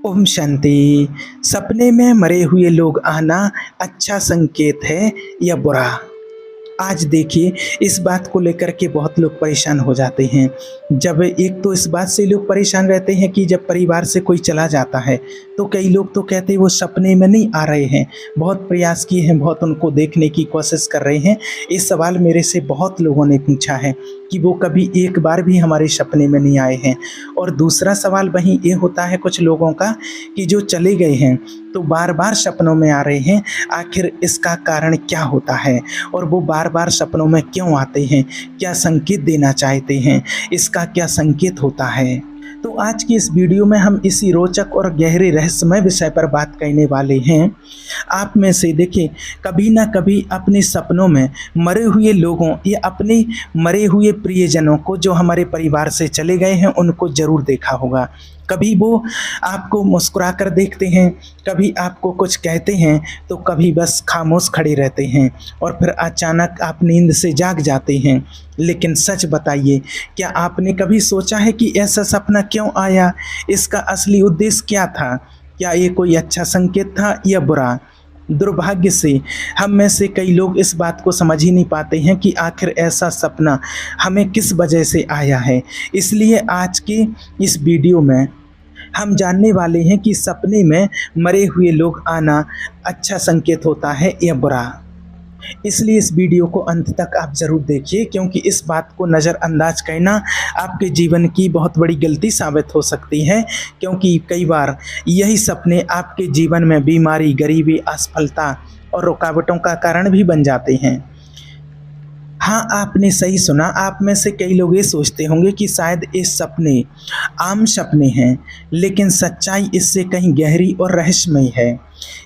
ओम शांति। सपने में मरे हुए लोग आना अच्छा संकेत है या बुरा? आज देखिए, इस बात को लेकर के बहुत लोग परेशान हो जाते हैं। जब एक तो इस बात से लोग परेशान रहते हैं कि जब परिवार से कोई चला जाता है तो कई लोग तो कहते हैं वो सपने में नहीं आ रहे हैं, बहुत प्रयास किए हैं, बहुत उनको देखने की कोशिश कर रहे हैं। इस सवाल मेरे से बहुत लोगों ने पूछा है कि वो कभी एक बार भी हमारे सपने में नहीं आए हैं। और दूसरा सवाल वहीं ये होता है कुछ लोगों का कि जो चले गए हैं तो बार बार सपनों में आ रहे हैं, आखिर इसका कारण क्या होता है और वो बार बार सपनों में क्यों आते हैं, क्या संकेत देना चाहते हैं, इसका क्या संकेत होता है। तो आज की इस वीडियो में हम इसी रोचक और गहरे रहस्यमय विषय पर बात करने वाले हैं। आप में से देखिए, कभी ना कभी अपने सपनों में मरे हुए लोगों या अपने मरे हुए प्रियजनों को, जो हमारे परिवार से चले गए हैं, उनको ज़रूर देखा होगा। कभी वो आपको मुस्कुरा कर देखते हैं, कभी आपको कुछ कहते हैं तो कभी बस खामोश खड़े रहते हैं और फिर अचानक आप नींद से जाग जाते हैं। लेकिन सच बताइए, क्या आपने कभी सोचा है कि ऐसा सपना क्यों आया, इसका असली उद्देश्य क्या था? क्या ये कोई अच्छा संकेत था या बुरा? दुर्भाग्य से हम में से कई लोग इस बात को समझ ही नहीं पाते हैं कि आखिर ऐसा सपना हमें किस वजह से आया है। इसलिए आज के इस वीडियो में हम जानने वाले हैं कि सपने में मरे हुए लोग आना अच्छा संकेत होता है या बुरा। इसलिए इस वीडियो को अंत तक आप ज़रूर देखिए, क्योंकि इस बात को नज़रअंदाज करना आपके जीवन की बहुत बड़ी गलती साबित हो सकती है। क्योंकि कई बार यही सपने आपके जीवन में बीमारी, गरीबी, असफलता और रुकावटों का कारण भी बन जाते हैं। हाँ, आपने सही सुना। आप में से कई लोग ये सोचते होंगे कि शायद ये सपने आम सपने हैं, लेकिन सच्चाई इससे कहीं गहरी और रहस्यमयी है।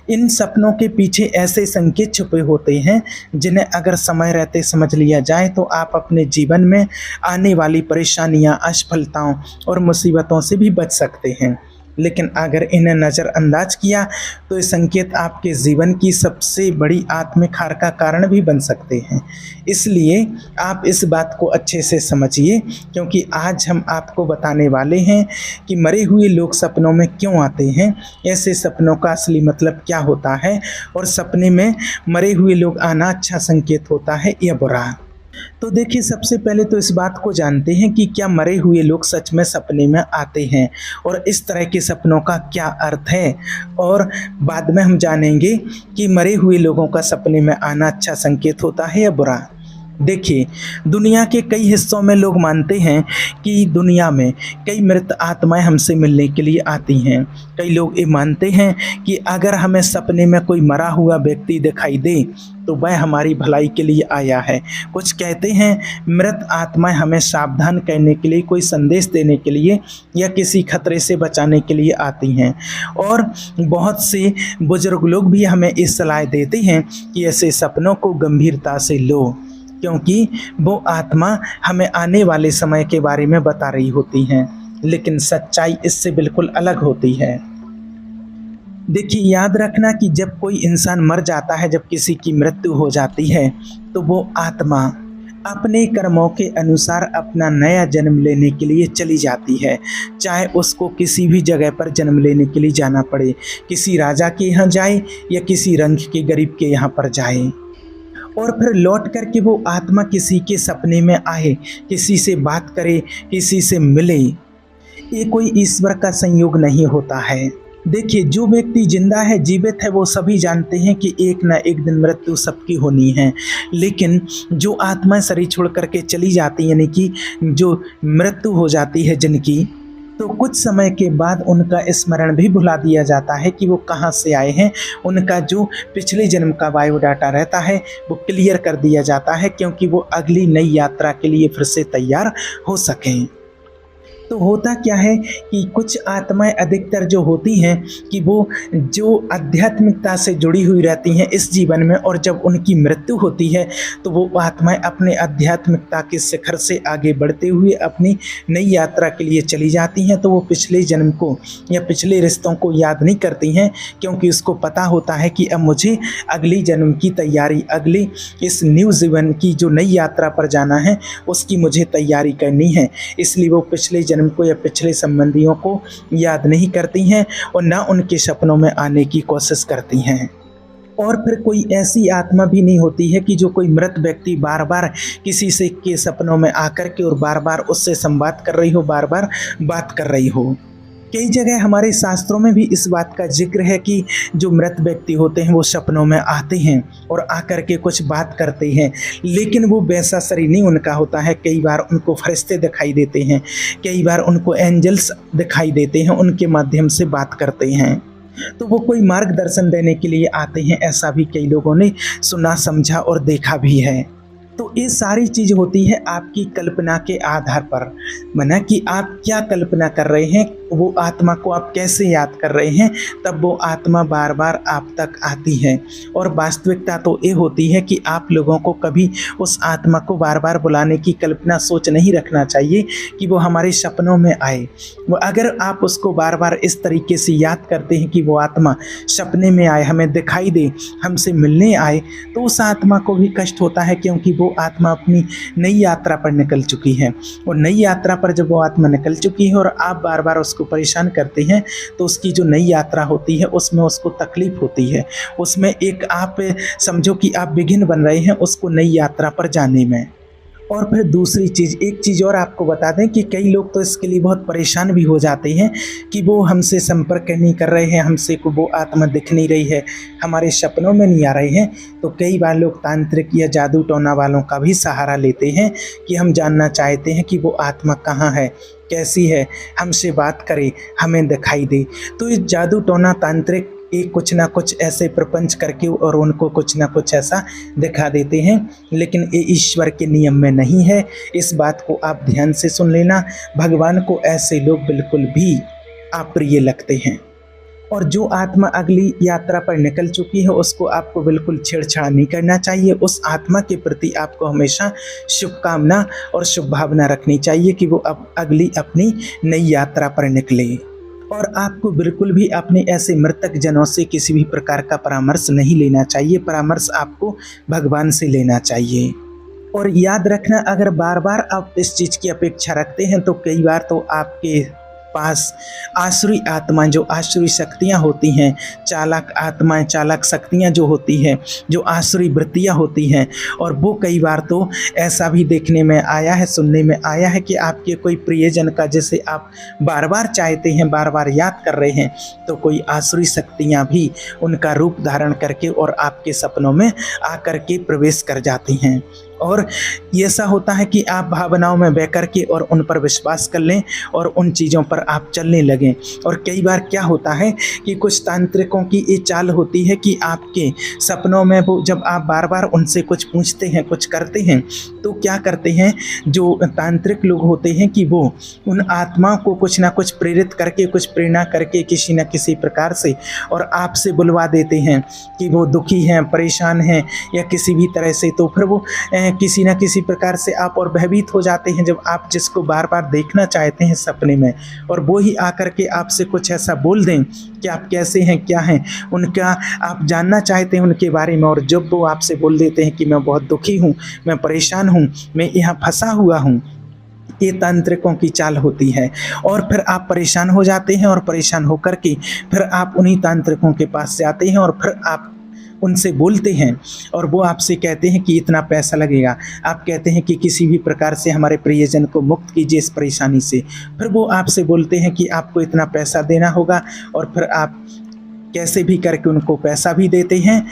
इन सपनों के पीछे ऐसे संकेत छुपे होते हैं जिन्हें अगर समय रहते समझ लिया जाए तो आप अपने जीवन में आने वाली परेशानियां, असफलताओं और मुसीबतों से भी बच सकते हैं। लेकिन अगर इन्हें नज़रअंदाज किया तो ये संकेत आपके जीवन की सबसे बड़ी आत्मिक हार का कारण भी बन सकते हैं। इसलिए आप इस बात को अच्छे से समझिए, क्योंकि आज हम आपको बताने वाले हैं कि मरे हुए लोग सपनों में क्यों आते हैं, ऐसे सपनों का असली मतलब क्या होता है और सपने में मरे हुए लोग आना अच्छा संकेत होता है या बुरा। तो देखिए, सबसे पहले तो इस बात को जानते हैं कि क्या मरे हुए लोग सच में सपने में आते हैं और इस तरह के सपनों का क्या अर्थ है। और बाद में हम जानेंगे कि मरे हुए लोगों का सपने में आना अच्छा संकेत होता है या बुरा। देखिए, दुनिया के कई हिस्सों में लोग मानते हैं कि दुनिया में कई मृत आत्माएं हमसे मिलने के लिए आती हैं। कई लोग ये मानते हैं कि अगर हमें सपने में कोई मरा हुआ व्यक्ति दिखाई दे तो वह हमारी भलाई के लिए आया है। कुछ कहते हैं मृत आत्माएं हमें सावधान करने के लिए, कोई संदेश देने के लिए या किसी खतरे से बचाने के लिए आती हैं। और बहुत से बुजुर्ग लोग भी हमें इस सलाह देते हैं कि ऐसे सपनों को गंभीरता से लो, क्योंकि वो आत्मा हमें आने वाले समय के बारे में बता रही होती हैं। लेकिन सच्चाई इससे बिल्कुल अलग होती है। देखिए, याद रखना कि जब कोई इंसान मर जाता है, जब किसी की मृत्यु हो जाती है, तो वो आत्मा अपने कर्मों के अनुसार अपना नया जन्म लेने के लिए चली जाती है। चाहे उसको किसी भी जगह पर जन्म लेने के लिए जाना पड़े, किसी राजा के यहाँ जाए या किसी रंग के गरीब के यहाँ पर जाए, और फिर लौट कर के वो आत्मा किसी के सपने में आए, किसी से बात करे, किसी से मिले। ये कोई ईश्वर का संयोग नहीं होता है। देखिए, जो व्यक्ति जिंदा है, जीवित है, वो सभी जानते हैं कि एक ना एक दिन मृत्यु सबकी होनी है। लेकिन जो आत्माएं शरीर छोड़ करके चली जाती, यानी कि जो मृत्यु हो जाती है जिनकी, तो कुछ समय के बाद उनका स्मरण भी भुला दिया जाता है कि वो कहाँ से आए हैं। उनका जो पिछले जन्म का बायोडाटा रहता है वो क्लियर कर दिया जाता है, क्योंकि वो अगली नई यात्रा के लिए फिर से तैयार हो सकें। तो होता क्या है कि कुछ आत्माएं अधिकतर जो होती हैं कि वो जो आध्यात्मिकता से जुड़ी हुई रहती हैं इस जीवन में, और जब उनकी मृत्यु होती है तो वो आत्माएं अपने आध्यात्मिकता के शिखर से आगे बढ़ते हुए अपनी नई यात्रा के लिए चली जाती हैं। तो वो पिछले जन्म को या पिछले रिश्तों को याद नहीं करती हैं, क्योंकि उसको पता होता है कि अब मुझे अगली जन्म की तैयारी, अगली इस न्यू जीवन की जो नई यात्रा पर जाना है उसकी मुझे तैयारी करनी है। इसलिए वो पिछले जन्म जन्म को या पिछले संबंधियों को याद नहीं करती हैं और ना उनके सपनों में आने की कोशिश करती हैं। और फिर कोई ऐसी आत्मा भी नहीं होती है कि जो कोई मृत व्यक्ति बार बार किसी से के सपनों में आकर के और बार बार उससे संवाद कर रही हो, बार बार बात कर रही हो। कई जगह हमारे शास्त्रों में भी इस बात का जिक्र है कि जो मृत व्यक्ति होते हैं वो सपनों में आते हैं और आकर के कुछ बात करते हैं, लेकिन वो वैसा शरीर नहीं उनका होता है। कई बार उनको फरिश्ते दिखाई देते हैं, कई बार उनको एंजल्स दिखाई देते हैं, उनके माध्यम से बात करते हैं। तो वो कोई मार्गदर्शन देने के लिए आते हैं, ऐसा भी कई लोगों ने सुना, समझा और देखा भी है। तो ये सारी चीज़ होती है आपकी कल्पना के आधार पर, माना कि आप क्या कल्पना कर रहे हैं, वो आत्मा को आप कैसे याद कर रहे हैं, तब वो आत्मा बार बार आप तक आती है। और वास्तविकता तो ये होती है कि आप लोगों को कभी उस आत्मा को बार बार बुलाने की कल्पना सोच नहीं रखना चाहिए कि वो हमारे सपनों में आए। वो अगर आप उसको बार बार इस तरीके से याद करते हैं कि वो आत्मा सपने में आए, हमें दिखाई दे, हमसे मिलने आए, तो उस आत्मा को भी कष्ट होता है, क्योंकि वो आत्मा अपनी नई यात्रा पर निकल चुकी है। और नई यात्रा पर जब वो आत्मा निकल चुकी है और आप बार बार उसको परेशान करते हैं, तो उसकी जो नई यात्रा होती है उसमें उसको तकलीफ होती है, उसमें एक आप समझो कि आप विघ्न बन रहे हैं उसको नई यात्रा पर जाने में। और फिर दूसरी चीज़, एक चीज़ और आपको बता दें कि कई लोग तो इसके लिए बहुत परेशान भी हो जाते हैं कि वो हमसे संपर्क नहीं कर रहे हैं, हमसे को वो आत्मा दिख नहीं रही है, हमारे सपनों में नहीं आ रहे हैं। तो कई बार लोग तांत्रिक या जादू टोना वालों का भी सहारा लेते हैं कि हम जानना चाहते हैं कि वो आत्मा कहाँ है, कैसी है, हमसे बात करे, हमें दिखाई दे। तो इस जादू टोना तांत्रिक एक कुछ ना कुछ ऐसे प्रपंच करके और उनको कुछ ना कुछ ऐसा दिखा देते हैं, लेकिन ये ईश्वर के नियम में नहीं है। इस बात को आप ध्यान से सुन लेना। भगवान को ऐसे लोग बिल्कुल भी अप्रिय लगते हैं। और जो आत्मा अगली यात्रा पर निकल चुकी है उसको आपको बिल्कुल छेड़छाड़ नहीं करना चाहिए। उस आत्मा के प्रति आपको हमेशा शुभकामना और शुभ भावना रखनी चाहिए कि वो अब अगली अपनी नई यात्रा पर निकले। और आपको बिल्कुल भी अपने ऐसे मृतक जनों से किसी भी प्रकार का परामर्श नहीं लेना चाहिए। परामर्श आपको भगवान से लेना चाहिए। और याद रखना, अगर बार बार आप इस चीज़ की अपेक्षा रखते हैं तो कई बार तो आपके पास आसुरी आत्माएं, जो आसुरी शक्तियां होती हैं, चालाक आत्माएं, चालाक शक्तियां जो होती हैं, जो आसुरी वृत्तियां होती हैं, और वो कई बार तो ऐसा भी देखने में आया है, सुनने में आया है कि आपके कोई प्रियजन का जैसे आप बार बार चाहते हैं, बार बार याद कर रहे हैं, तो कोई आसुरी शक्तियां भी उनका रूप धारण करके और आपके सपनों में आकर के प्रवेश कर जाती हैं। और ऐसा होता है कि आप भावनाओं में बह कर के और उन पर विश्वास कर लें और उन चीज़ों पर आप चलने लगें। और कई बार क्या होता है कि कुछ तांत्रिकों की ये चाल होती है कि आपके सपनों में वो जब आप बार बार उनसे कुछ पूछते हैं, कुछ करते हैं, तो क्या करते हैं जो तांत्रिक लोग होते हैं कि वो उन आत्माओं को कुछ ना कुछ प्रेरित करके, कुछ प्रेरणा करके किसी न किसी प्रकार से और आपसे बुलवा देते हैं कि वो दुखी हैं, परेशान हैं या किसी भी तरह से। तो फिर वो किसी न किसी प्रकार से आप और भयभीत हो जाते हैं जब आप जिसको बार बार देखना चाहते हैं सपने में, और वो ही आकर के आपसे कुछ ऐसा बोल दें कि आप कैसे हैं, क्या हैं, उनका आप जानना चाहते हैं उनके बारे में, और जब वो आपसे बोल देते हैं कि मैं बहुत दुखी हूँ, मैं परेशान हूँ, मैं यहाँ फंसा हुआ हूँ, ये तांत्रिकों की चाल होती है। और फिर आप परेशान हो जाते हैं और परेशान होकर के फिर आप उन्हीं तांत्रिकों के पास जाते हैं और फिर आप उनसे बोलते हैं और वो आपसे कहते हैं कि इतना पैसा लगेगा। आप कहते हैं कि किसी भी प्रकार से हमारे प्रियजन को मुक्त कीजिए इस परेशानी से। फिर वो आपसे बोलते हैं कि आपको इतना पैसा देना होगा, और फिर आप कैसे भी करके उनको पैसा भी देते हैं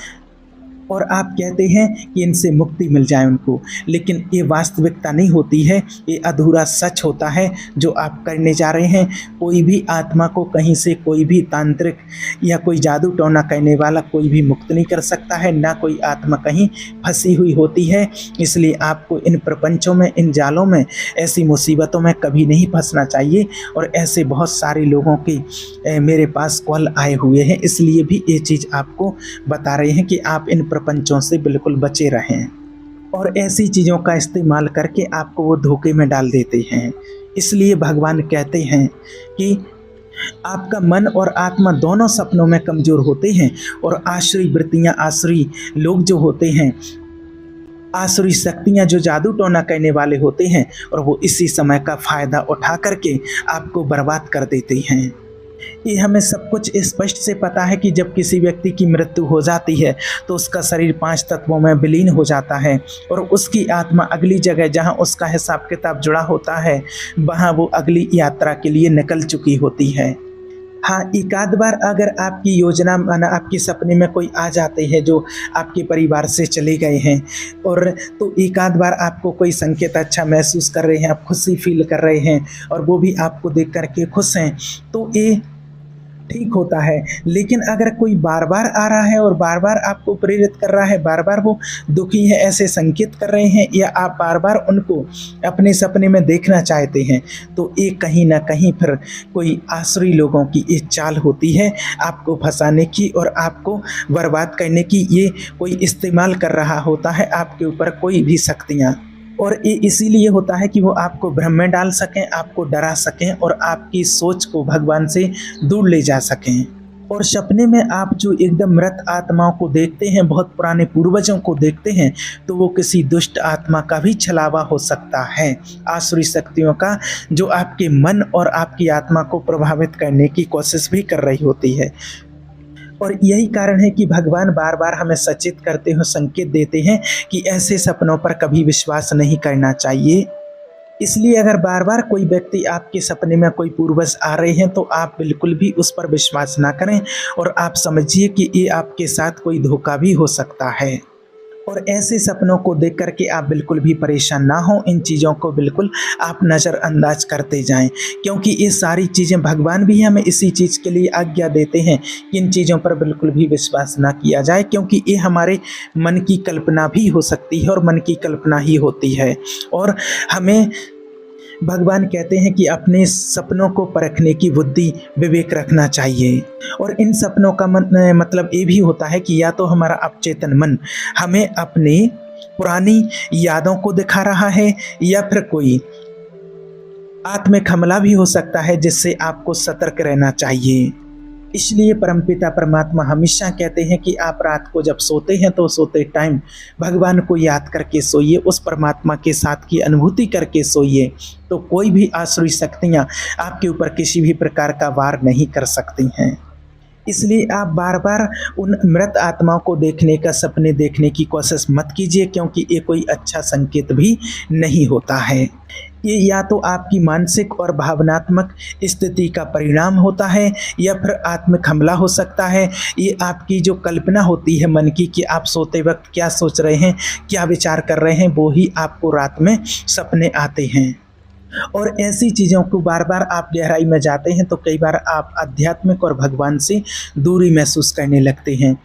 और आप कहते हैं कि इनसे मुक्ति मिल जाए उनको। लेकिन ये वास्तविकता नहीं होती है, ये अधूरा सच होता है जो आप करने जा रहे हैं। कोई भी आत्मा को कहीं से कोई भी तांत्रिक या कोई जादू टोना करने वाला कोई भी मुक्त नहीं कर सकता है, ना कोई आत्मा कहीं फंसी हुई होती है। इसलिए आपको इन प्रपंचों में, इन जालों में, ऐसी मुसीबतों में कभी नहीं फंसना चाहिए। और ऐसे बहुत सारे लोगों के मेरे पास कॉल आए हुए हैं, इसलिए भी ये चीज़ आपको बता रहे हैं कि आप इन प्रपंचों से बिल्कुल बचे रहें। और ऐसी चीज़ों का इस्तेमाल करके आपको वो धोखे में डाल देते हैं। इसलिए भगवान कहते हैं कि आपका मन और आत्मा दोनों सपनों में कमज़ोर होते हैं, और आश्रय वृत्तियाँ, आश्रय लोग जो होते हैं आसुरी शक्तियाँ जो जादू टोना करने वाले होते हैं और वो इसी समय का फ़ायदा उठा करके आपको बर्बाद कर देते हैं। ये हमें सब कुछ स्पष्ट से पता है कि जब किसी व्यक्ति की मृत्यु हो जाती है तो उसका शरीर 5 तत्वों में विलीन हो जाता है और उसकी आत्मा अगली जगह जहाँ उसका हिसाब किताब जुड़ा होता है वहाँ वो अगली यात्रा के लिए निकल चुकी होती है। हाँ, एक आध बार अगर आपकी योजना माना आपके सपने में कोई आ जाते हैं जो आपके परिवार से चले गए हैं और तो एक आध बार आपको कोई संकेत अच्छा महसूस कर रहे हैं, आप खुशी फील कर रहे हैं और वो भी आपको देख कर के खुश हैं, तो ये ठीक होता है। लेकिन अगर कोई बार-बार आ रहा है और बार-बार आपको प्रेरित कर रहा है, बार-बार वो दुखी है ऐसे संकेत कर रहे हैं या आप बार-बार उनको अपने सपने में देखना चाहते हैं, तो ये कहीं न कहीं फिर कोई आसुरी लोगों की एक चाल होती है आपको फँसाने की और आपको बर्बाद करने की। ये कोई इस्तेमाल कर रहा होता है आपके ऊपर कोई भी शक्तियाँ, और ये इसीलिए होता है कि वो आपको भ्रम में डाल सकें, आपको डरा सकें और आपकी सोच को भगवान से दूर ले जा सकें। और सपने में आप जो एकदम मृत आत्माओं को देखते हैं, बहुत पुराने पूर्वजों को देखते हैं, तो वो किसी दुष्ट आत्मा का भी छलावा हो सकता है, आसुरी शक्तियों का, जो आपके मन और आपकी आत्मा को प्रभावित करने की कोशिश भी कर रही होती है। और यही कारण है कि भगवान बार बार हमें सचेत करते हैं, संकेत देते हैं कि ऐसे सपनों पर कभी विश्वास नहीं करना चाहिए। इसलिए अगर बार बार कोई व्यक्ति आपके सपने में कोई पूर्वज आ रहे हैं तो आप बिल्कुल भी उस पर विश्वास ना करें और आप समझिए कि ये आपके साथ कोई धोखा भी हो सकता है। और ऐसे सपनों को देख कर के आप बिल्कुल भी परेशान ना हो, इन चीज़ों को बिल्कुल आप नज़रअंदाज करते जाएं, क्योंकि ये सारी चीज़ें भगवान भी हमें इसी चीज़ के लिए आज्ञा देते हैं कि इन चीज़ों पर बिल्कुल भी विश्वास ना किया जाए, क्योंकि ये हमारे मन की कल्पना भी हो सकती है और मन की कल्पना ही होती है। और हमें भगवान कहते हैं कि अपने सपनों को परखने की बुद्धि विवेक रखना चाहिए। और इन सपनों का मतलब ये भी होता है कि या तो हमारा अवचेतन मन हमें अपनी पुरानी यादों को दिखा रहा है या फिर कोई आत्मिक हमला भी हो सकता है, जिससे आपको सतर्क रहना चाहिए। इसलिए परमपिता परमात्मा हमेशा कहते हैं कि आप रात को जब सोते हैं तो सोते टाइम भगवान को याद करके सोइए, उस परमात्मा के साथ की अनुभूति करके सोइए, तो कोई भी आसुरी शक्तियाँ आपके ऊपर किसी भी प्रकार का वार नहीं कर सकती हैं। इसलिए आप बार बार उन मृत आत्माओं को देखने का सपने देखने की कोशिश मत कीजिए, क्योंकि ये कोई अच्छा संकेत भी नहीं होता है। ये या तो आपकी मानसिक और भावनात्मक स्थिति का परिणाम होता है या फिर आत्मिक हमला हो सकता है। ये आपकी जो कल्पना होती है मन की कि आप सोते वक्त क्या सोच रहे हैं, क्या विचार कर रहे हैं, वो ही आपको रात में सपने आते हैं। और ऐसी चीज़ों को बार बार आप गहराई में जाते हैं तो कई बार आप आध्यात्मिक और भगवान से दूरी महसूस करने लगते हैं।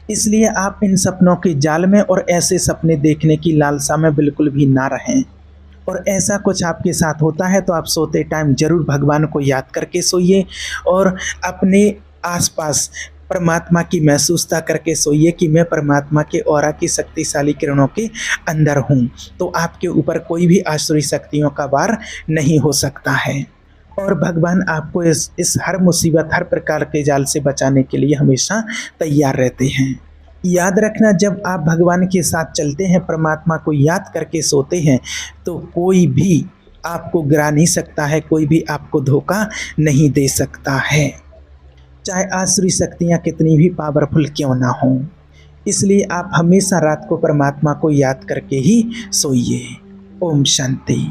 इसलिए आप इन सपनों के जाल में और ऐसे सपने देखने की लालसा में बिल्कुल भी ना रहें। और ऐसा कुछ आपके साथ होता है तो आप सोते टाइम ज़रूर भगवान को याद करके सोइए और अपने आसपास परमात्मा की महसूसता करके सोइए कि मैं परमात्मा के ऑरा की शक्तिशाली किरणों के अंदर हूँ, तो आपके ऊपर कोई भी आसुरी शक्तियों का वार नहीं हो सकता है। और भगवान आपको इस हर मुसीबत, हर प्रकार के जाल से बचाने के लिए हमेशा तैयार रहते हैं। याद रखना, जब आप भगवान के साथ चलते हैं, परमात्मा को याद करके सोते हैं, तो कोई भी आपको गिरा नहीं सकता है, कोई भी आपको धोखा नहीं दे सकता है, चाहे आसुरी शक्तियाँ कितनी भी पावरफुल क्यों ना हों। इसलिए आप हमेशा रात को परमात्मा को याद करके ही सोइए। ओम शांति।